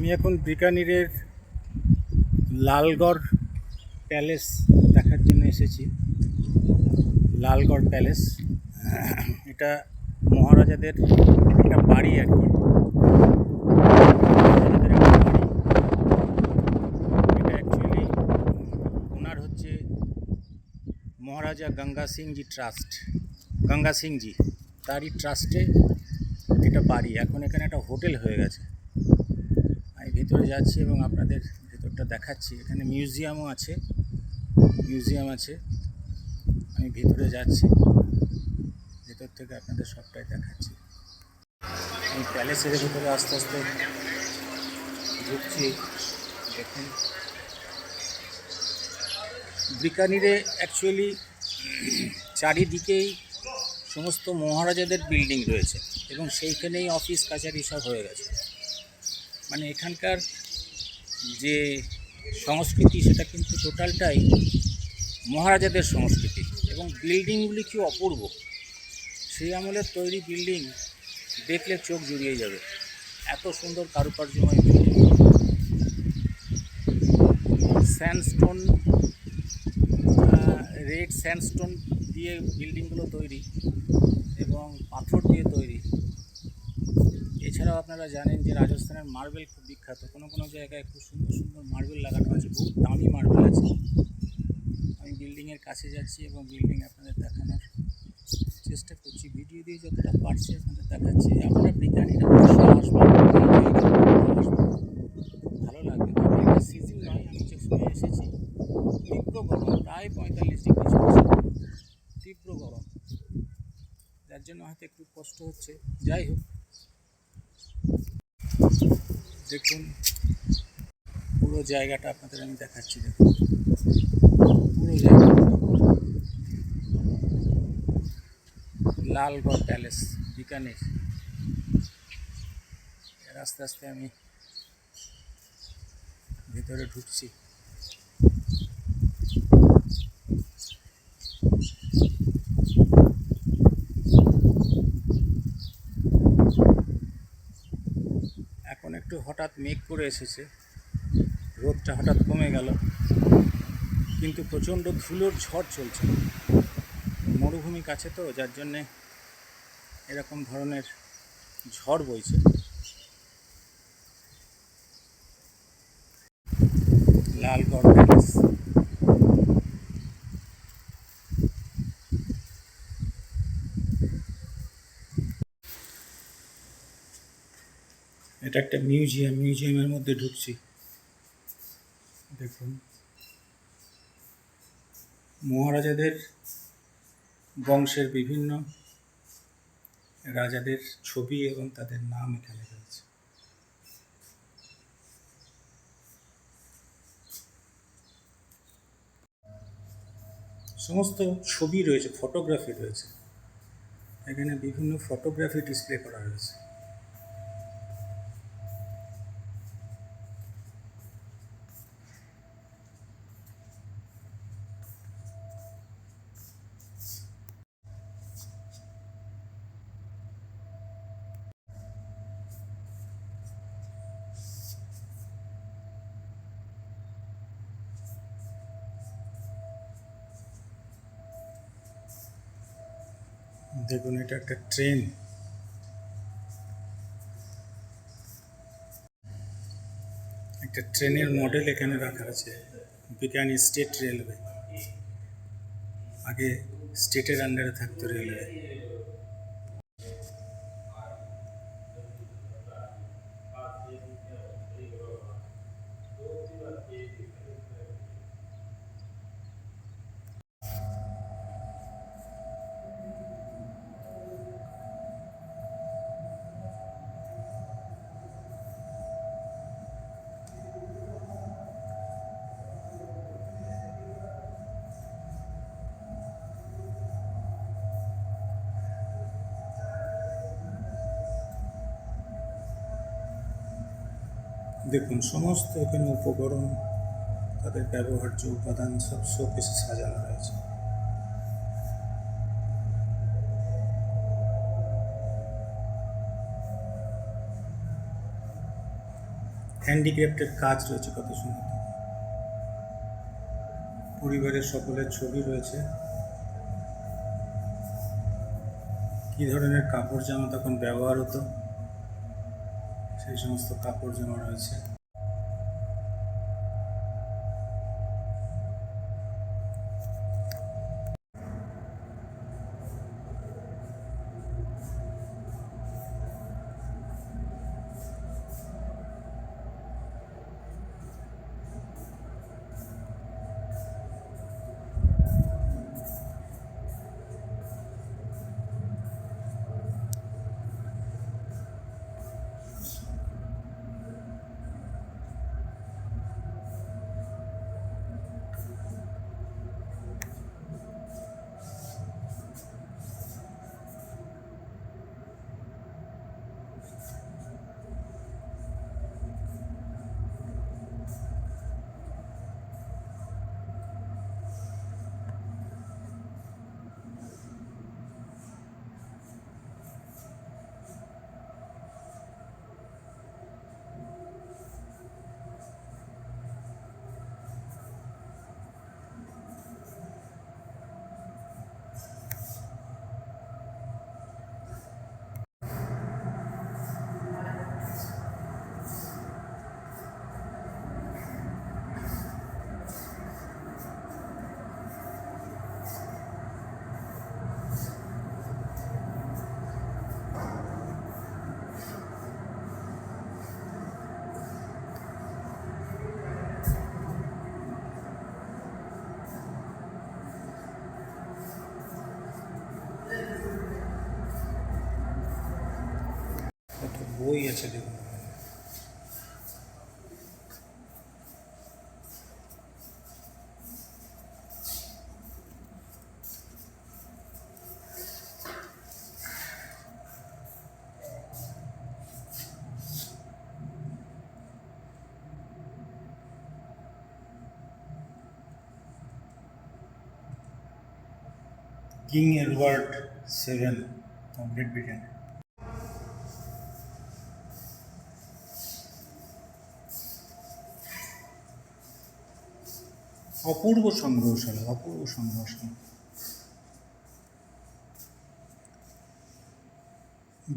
আমি এখন বিকানিরের লালগড় প্যালেস দেখার জন্য এসেছি। লালগড় প্যালেস এটা মহারাজাদের একটা বাড়ি আর কি। মহারাজাদের একটা বাড়ি। এটা অ্যাকচুয়ালি ওনার হচ্ছে মহারাজা গঙ্গা সিংজি ট্রাস্ট, গঙ্গা সিংজি তারই ট্রাস্টে এটা বাড়ি। এখন এখানে একটা হোটেল হয়ে গেছে। আমি ভেতরে যাচ্ছি এবং আপনাদের ভেতরটা দেখাচ্ছি। এখানে মিউজিয়াম আছে। আমি ভেতরে যাচ্ছি, ভেতর থেকে আপনাদের সবটাই দেখাচ্ছি। আমি প্যালেসের ভেতরে আস্তে আস্তে ঢুকছি। দেখুন, বিকানিরে অ্যাকচুয়ালি চারিদিকেই সমস্ত মহারাজাদের বিল্ডিং রয়েছে এবং সেইখানেই অফিস কাছারি সব হয়ে গেছে। মানে এখানকার যে সংস্কৃতি সেটা কিন্তু টোটালটাই মহারাজাদের সংস্কৃতি এবং বিল্ডিংগুলি কি অপূর্ব। সেই আমলের তৈরি বিল্ডিং দেখলে চোখ জুড়িয়ে যাবে, এত সুন্দর কারুকার্যময় বিল্ডিং। স্যান্ডস্টোন, রেড স্যান্ডস্টোন দিয়ে বিল্ডিংগুলো তৈরি এবং পাথর দিয়ে তৈরি। এছাড়াও আপনারা জানেন যে রাজস্থানের মার্বেল খুব বিখ্যাত। কোনো কোনো জায়গায় খুব সুন্দর সুন্দর মার্বেল লাগানো আছে, খুব দামি মার্বেল আছে। আমি বিল্ডিংয়ের কাছে যাচ্ছি এবং বিল্ডিং আপনাদের দেখানোর চেষ্টা করছি, ভিডিও দিয়ে যতটা পারছি আপনাদের দেখাচ্ছি। আপনারা বিজ্ঞানীরা অবশ্যই আসবেন, ভালো লাগবে। তবে এটা সিজন নয়, আমি যে সময় এসেছি তীব্র গরম, প্রায় 45 ডিগ্রি চলছে, তীব্র গরম, যার জন্য হয়তো একটু কষ্ট হচ্ছে। যাই হোক, দেখুন পুরো জায়গাটা আপনাদের আমি দেখাচ্ছি। দেখুন পুরো জায়গাটা লালগড় প্যালেস বিকানির। আস্তে আস্তে আমি ভেতরে ঢুকছি। এখন একটু হঠাৎ মেঘ করে এসেছে, রোদটা হঠাৎ কমে গেল, কিন্তু প্রচণ্ড ধুলোর ঝড় চলছে। মরুভূমি কাছে তো, যার জন্যে এরকম ধরনের ঝড় বইছে। লালগড় প্যালেস। এটা একটা মিউজিয়ামের মধ্যে ঢুকছি। দেখুন মহারাজাদের বংশের বিভিন্ন রাজাদের ছবি এবং তাদের নাম এখানে রয়েছে। সমস্ত ছবি রয়েছে, ফটোগ্রাফি রয়েছে। এখানে বিভিন্ন ফটোগ্রাফি ডিসপ্লে করা রয়েছে। দেখুন এটা একটা ট্রেন। একটা ট্রেনের মডেল এখানে রাখা আছে। বিকানি স্টেট রেলওয়ে, আগে স্টেটের আন্ডারে থাকতো রেলওয়ে। দেখুন সমস্ত এখানে উপকরণ, তাদের ব্যবহার্য উপাদান সব শোকেসে সাজানো রয়েছে। হ্যান্ডিক্রাফটের কাজ রয়েছে কত সুন্দর। পরিবারের সকলের ছবি রয়েছে। কী ধরনের কাপড় জামা তখন ব্যবহার হতো সেই সমস্ত কাপড় জামা রয়েছে। কত বই আছে দেখুন। King Edward 7 of Great Britain। অপূর্ব সংগ্রহশালা, অপূর্ব সংগ্রহশালা।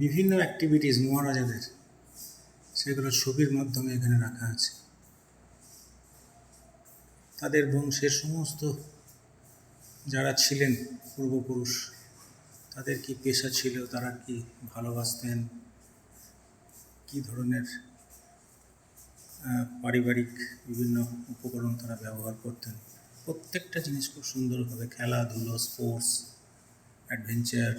বিভিন্ন অ্যাক্টিভিটিস মহারাজাদের সেগুলো ছবির মাধ্যমে এখানে রাখা আছে। তাদের বংশের সমস্ত যারা ছিলেন পূর্বপুরুষ, তাদের কি পেশা ছিল, তারা কি ভালোবাসতেন, কী ধরনের পারিবারিক বিভিন্ন উপকরণ তারা ব্যবহার করতেন, প্রত্যেকটা জিনিস খুব সুন্দরভাবে, খেলাধুলো, স্পোর্টস, অ্যাডভেঞ্চার,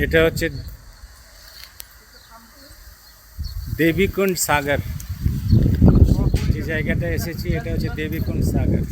এটা হচ্ছে দেবীকুণ্ড সাগর। যে জায়গাটা এসেছি এটা হচ্ছে দেবীকুণ্ড সাগর।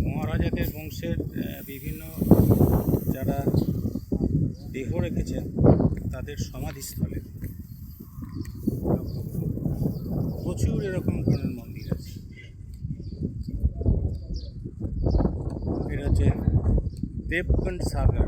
মহারাজাদের বংশের বিভিন্ন যারা দেহ রেখেছেন তাদের সমাধিস্থলে প্রচুর এরকম ধরনের মন্দির আছে। এটা হচ্ছে দেবকুণ্ড সাগর।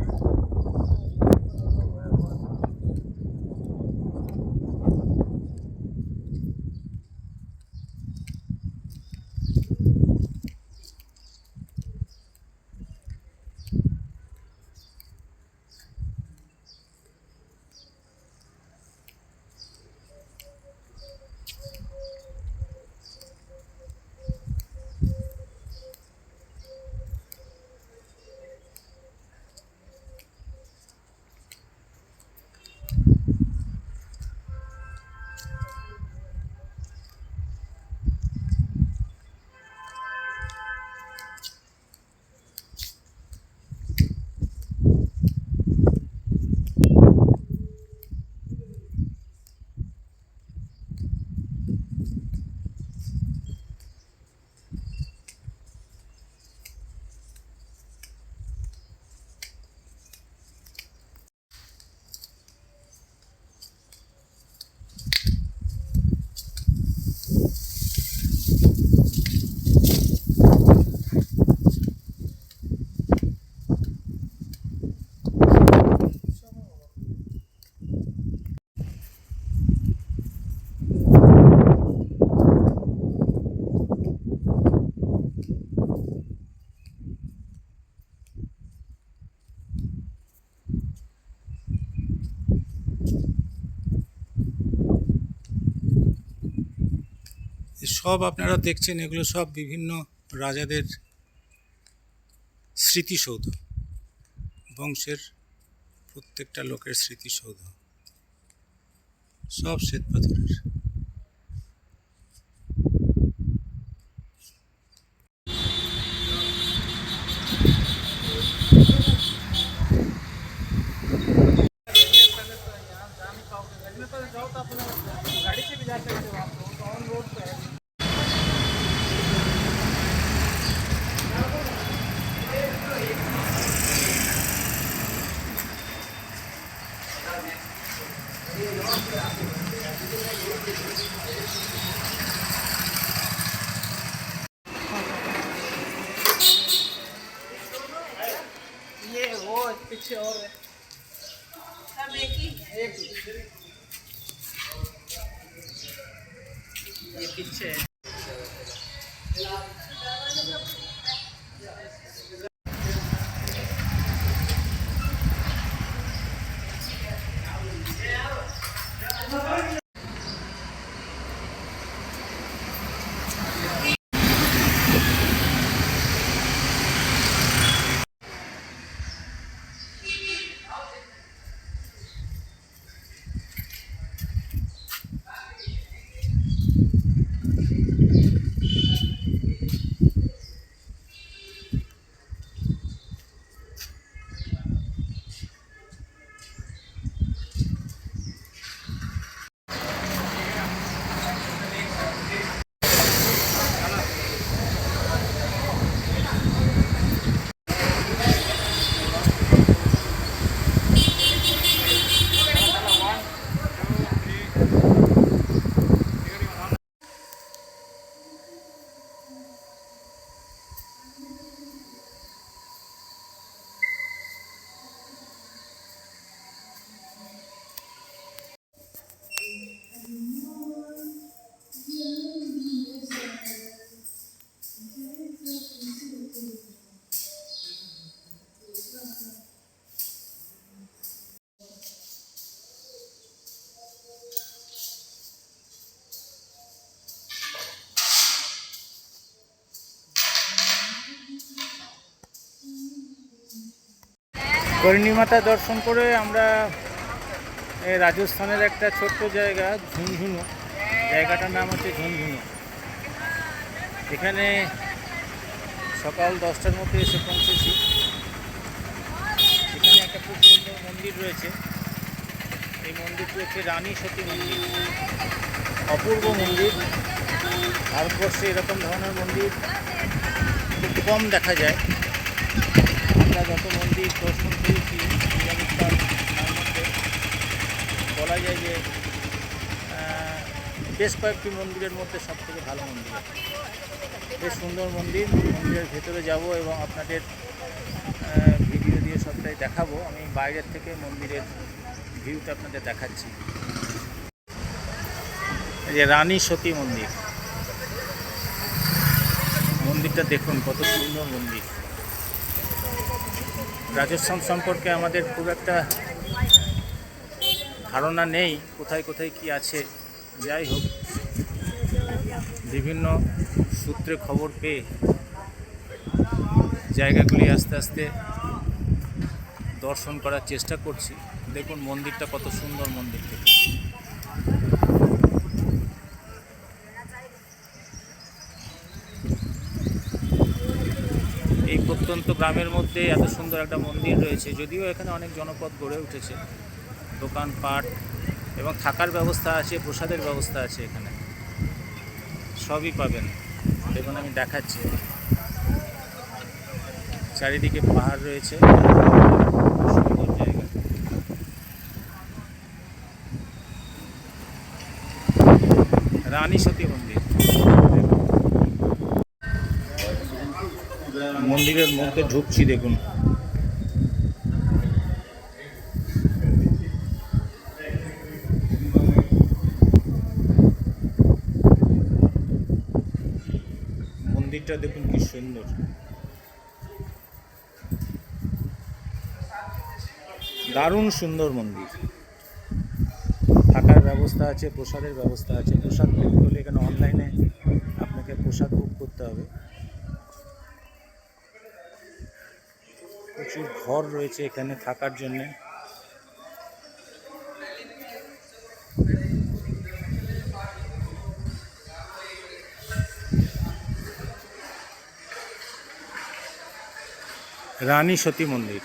সব আপনারা দেখছেন এগুলো সব বিভিন্ন রাজাদের স্মৃতিসৌধ, বংশের প্রত্যেকটা লোকের স্মৃতিসৌধ, সব শ্বেতপাথরের। ये वो पीछे और है सब एक ही ये पीछे है। কর্ণিমাতা দর্শন করে আমরা রাজস্থানের একটা ছোট্ট জায়গা ঝুনঝুনু, জায়গাটার নাম হচ্ছে ঝুনঝুনু। এখানে সকাল 10টার মধ্যে এসে পৌঁছেছি। এখানে একটা খুব সুন্দর মন্দির রয়েছে। এই মন্দিরটি হচ্ছে রানী সতী মন্দির। অপূর্ব মন্দির। ভারতবর্ষে এরকম ধরনের মন্দির খুব কম দেখা যায়। আমরা যত মন্দির দর্শন করেছি তার মধ্যে বলা যায় যে বেশ কয়েকটি মন্দিরের মধ্যে সবথেকে ভালো মন্দির। বেশ সুন্দর মন্দির। মন্দিরের ভেতরে যাব এবং আপনাদের ভিডিও দিয়ে সবটাই দেখাবো। আমি বাইরের থেকে মন্দিরের ভিউটা আপনাদের দেখাচ্ছি। এই যে রানী সতী মন্দির, মন্দিরটা দেখুন কত সুন্দর মন্দির। রাজস্থান সম্পর্কে আমাদের খুব একটা ধারণা নেই, কোথায় কোথায় কি আছে। যাই হোক, বিভিন্ন সূত্রে খবর পেয়ে জায়গাগুলি আস্তে আস্তে দর্শন করার চেষ্টা করছি। দেখুন মন্দিরটা কত সুন্দর মন্দিরটি। এই প্রত্যন্ত গ্রামের মধ্যে এত সুন্দর একটা মন্দির রয়েছে। যদিও এখানে অনেক জনপদ গড়ে উঠেছে, দোকানপাট এবং থাকার ব্যবস্থা আছে, প্রসাদের ব্যবস্থা আছে। এখানে সবই পাবেন। দেখুন আমি দেখাচ্ছি, চারিদিকে পাহাড় রয়েছে, সুন্দর জায়গা। রানী সতী মন্দির। মন্দিরের মধ্যে ঢুকছি, দেখুন মন্দিরটা দেখুন কি সুন্দর। দারুণ সুন্দর মন্দির। থাকার ব্যবস্থা আছে, প্রসাদের ব্যবস্থা আছে। প্রসাদ পেতে হলে এখানে অনলাইনে আপনাকে প্রসাদ বুক করতে হবে। প্রচুর ঘর রয়েছে এখানে থাকার জন্য। রানী সতী মন্দির।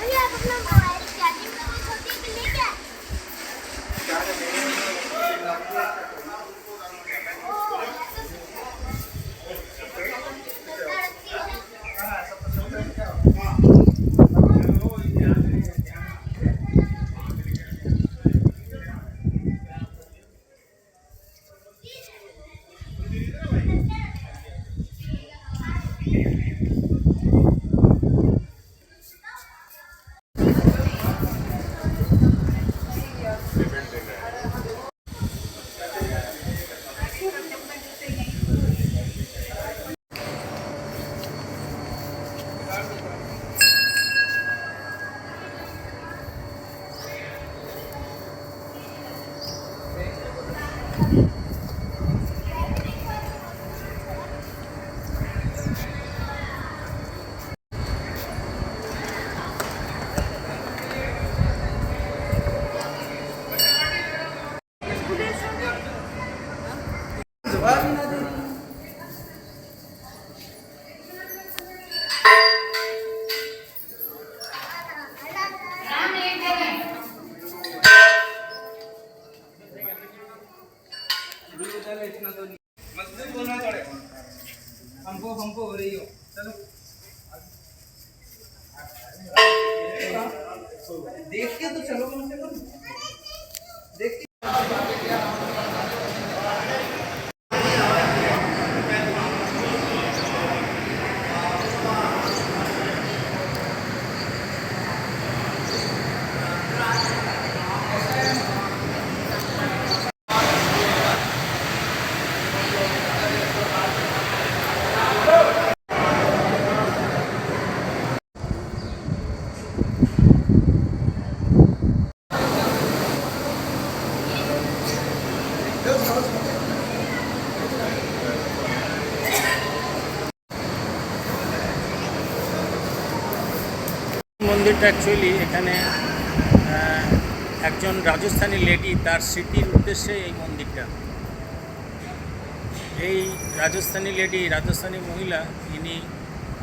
अरे आप अपना मोबाइल चार्जिंग पे कोई छोटी सी ले क्या? মন্দিরটা অ্যাকচুয়ালি এখানে একজন রাজস্থানী লেডি তার স্মৃতির উদ্দেশ্যে এই মন্দিরটা। এই রাজস্থানী মহিলা, ইনি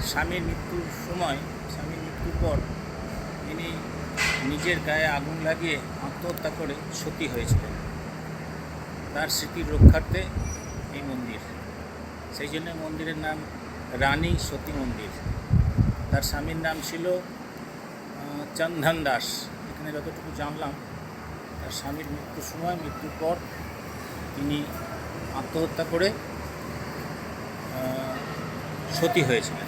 স্বামীর মৃত্যুর পর ইনি নিজের গায়ে আগুন লাগিয়ে আত্মহত্যা করে সতী হয়েছিলেন। তার স্মৃতির রক্ষার্থে এই মন্দির, সেই জন্য মন্দিরের নাম রানী সতী মন্দির। তার স্বামীর নাম ছিল চন্দন দাস। এখানে যতটুকু জানলাম, তার স্বামীর মৃত্যুর পর তিনি আত্মহত্যা করে সতী হয়েছিলেন।